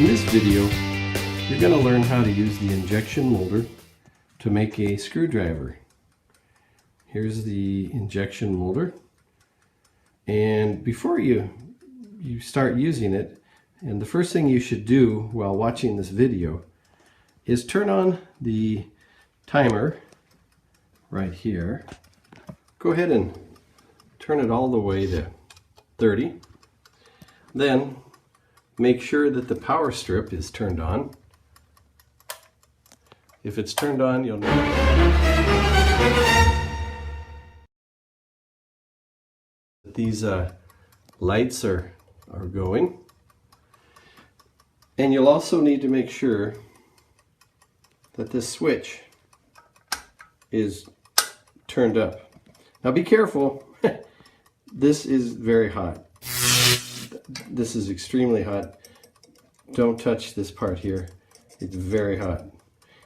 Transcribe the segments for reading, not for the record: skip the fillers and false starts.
In this video, you're going to learn how to use the injection molder to make a screwdriver. Here's the injection molder. And before you start using it, and the first thing you should do while watching this video is turn on the timer right here. Go ahead and turn it all the way to 30. Then make sure that the power strip is turned on. If it's turned on, you'll know that these lights are going. And you'll also need to make sure that this switch is turned up. Now be careful. This is very hot. This is extremely hot. Don't touch this part here. It's very hot.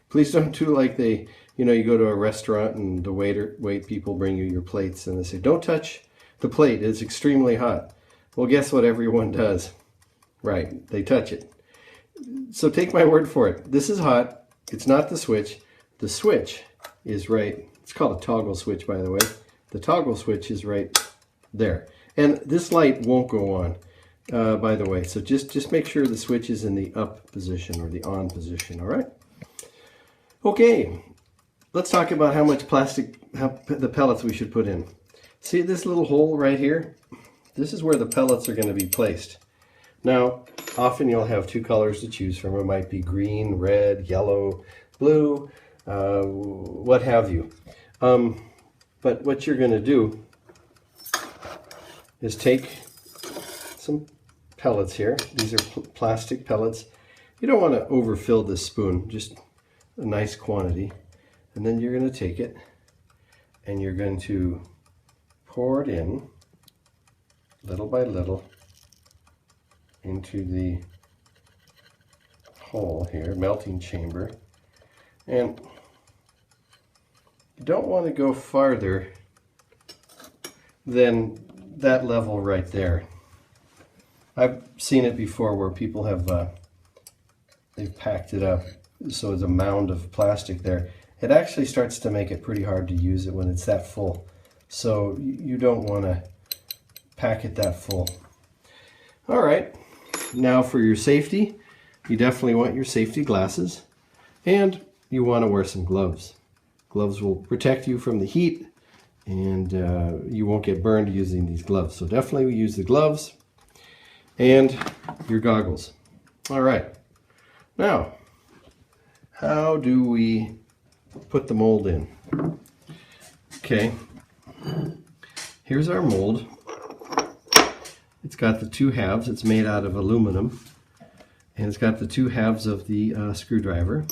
Please don't do like you go to a restaurant and the wait people bring you your plates and they say, don't touch the plate, it's extremely hot. Well, guess what everyone does? Right, they touch it. So take my word for it. This is hot. It's not the switch. The switch is right. It's called a toggle switch, by the way. The toggle switch is right there. And this light won't go on, by the way. So just make sure the switch is in the up position or the on position, all right? Okay, let's talk about how much the pellets we should put in. See this little hole right here? This is where the pellets are going to be placed. Now, often you'll have two colors to choose from. It might be green, red, yellow, blue, what have you. But what you're going to do is take some pellets here. These are plastic pellets. You don't want to overfill this spoon, just a nice quantity. And then you're going to take it and you're going to pour it in little by little into the hole here, melting chamber. And you don't want to go farther than that level right there. I've seen it before where people have they've packed it up so it's a mound of plastic there. It actually starts to make it pretty hard to use it when it's that full. So you don't want to pack it that full. All right, now for your safety, you definitely want your safety glasses and you want to wear some gloves. Gloves will protect you from the heat and you won't get burned using these gloves. So definitely use the gloves and your goggles. All right, now how do we put the mold in? Okay, here's our mold. It's got the two halves. It's made out of aluminum and it's got the two halves of the screwdriver.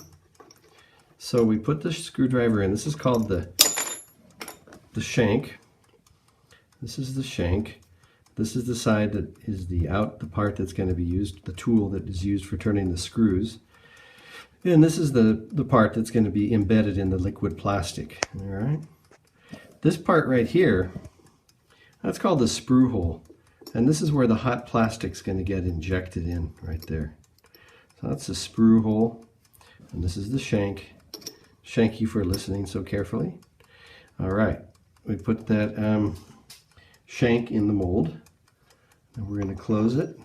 So we put the screwdriver in. This is called the shank. This is the shank. This is the side that is the part that's going to be used, the tool that is used for turning the screws. And this is the part that's going to be embedded in the liquid plastic. All right. This part right here, that's called the sprue hole. And this is where the hot plastic's going to get injected in right there. So that's the sprue hole. And this is the shank. Thank you for listening so carefully. All right, we put that shank in the mold, and we're going to close it.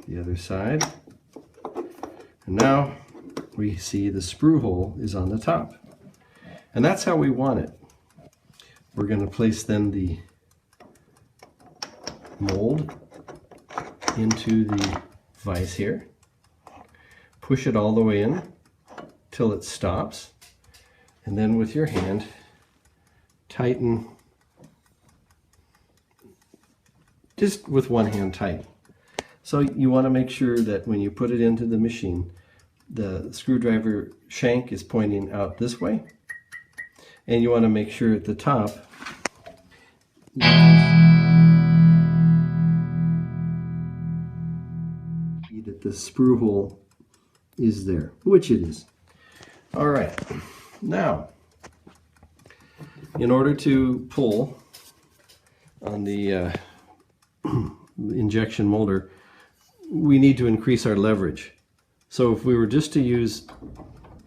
The other side, and now we see the sprue hole is on the top, and that's how we want it. We're going to place then the mold into the vise here, push it all the way in till it stops, and then with your hand tighten, just with one hand tight. So you want to make sure that when you put it into the machine, the screwdriver shank is pointing out this way, and you want to make sure at the top that the sprue hole is there, which it is. All right, now in order to pull on the injection molder, we need to increase our leverage. So if we were just to use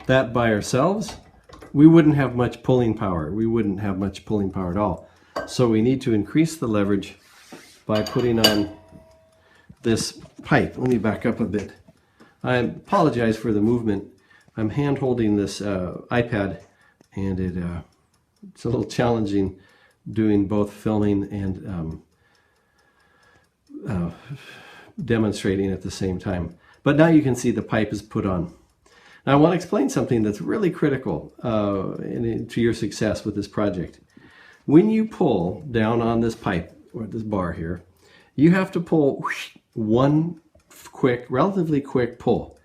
that by ourselves, we wouldn't have much pulling power. We wouldn't have much pulling power at all. So we need to increase the leverage by putting on this pipe. Let me back up a bit. I apologize for the movement. I'm hand holding this iPad, and it's a little challenging doing both filming and demonstrating at the same time. But now you can see the pipe is put on. Now I want to explain something that's really critical to your success with this project. When you pull down on this pipe, or this bar here, you have to pull one quick, relatively quick pull.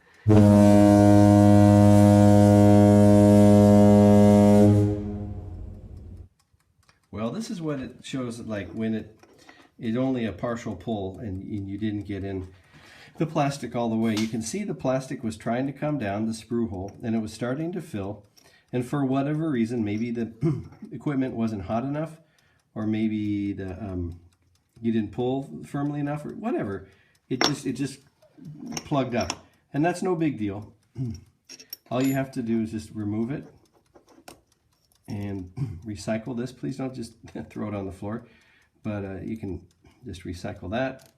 Well, this is what it shows like when it's only a partial pull and you didn't get in the plastic all the way. You can see the plastic was trying to come down the sprue hole and it was starting to fill, and for whatever reason, maybe the equipment wasn't hot enough, or maybe the you didn't pull firmly enough, or whatever, it just plugged up, and that's no big deal. All you have to do is just remove it and recycle this. Please don't just throw it on the floor, but you can just recycle that.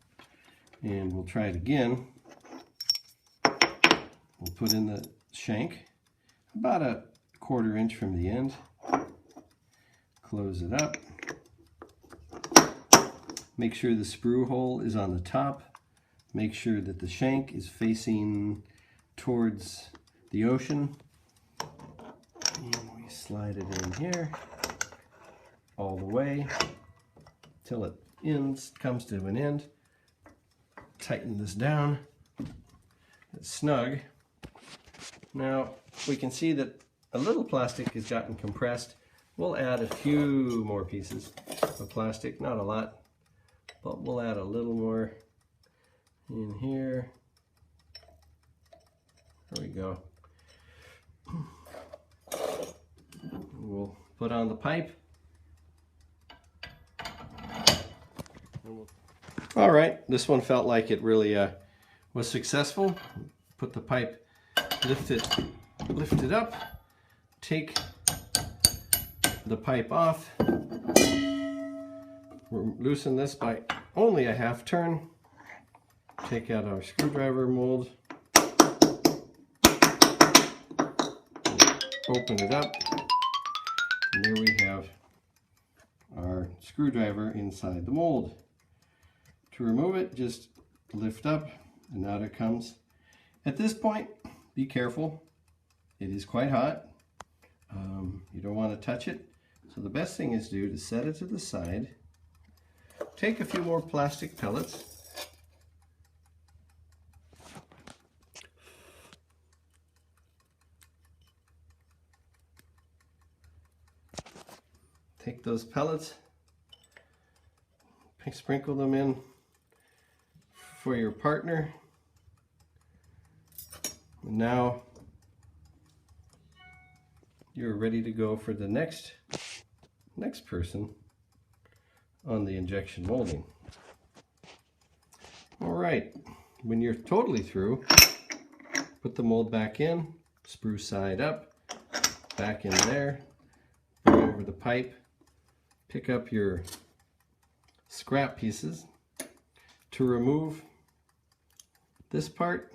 And we'll try it again. We'll put in the shank about a 1/4 inch from the end. Close it up. Make sure the sprue hole is on the top. Make sure that the shank is facing towards the ocean. And we slide it in here all the way till it comes to an end. Tighten this down. It's snug. Now we can see that a little plastic has gotten compressed. We'll add a few more pieces of plastic, not a lot, but we'll add a little more in here. There we go. We'll put on the pipe. All right, this one felt like it really was successful. Put the pipe, lift it up, take the pipe off, loosen this by only a 1/2 turn, take out our screwdriver mold, open it up, and there we have our screwdriver inside the mold. To remove it, just lift up and out it comes. At this point, be careful. It is quite hot. You don't want to touch it. So the best thing is to set it to the side. Take a few more plastic pellets. Take those pellets, sprinkle them in for your partner. And now you're ready to go for the next person on the injection molding. All right, when you're totally through, put the mold back in, sprue side up, back in there, bring over the pipe, pick up your scrap pieces. To remove this part,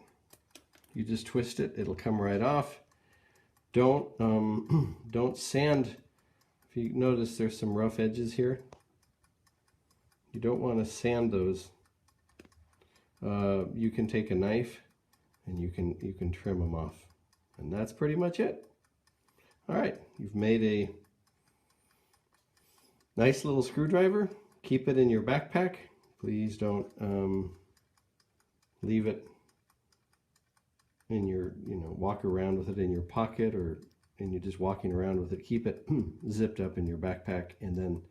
you just twist it, it'll come right off. Don't sand. If you notice, there's some rough edges here. You don't want to sand those. You can take a knife and you can trim them off, and that's pretty much it. All right, you've made a nice little screwdriver. Keep it in your backpack. Please don't leave it in your, walk around with it in your pocket, and you're just walking around with it. Keep it zipped up in your backpack, and then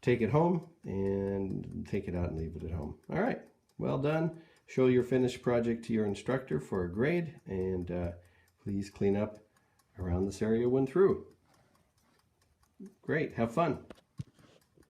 take it home and take it out and leave it at home. All right, well done. Show your finished project to your instructor for a grade, and please clean up around this area when through. Great, have fun.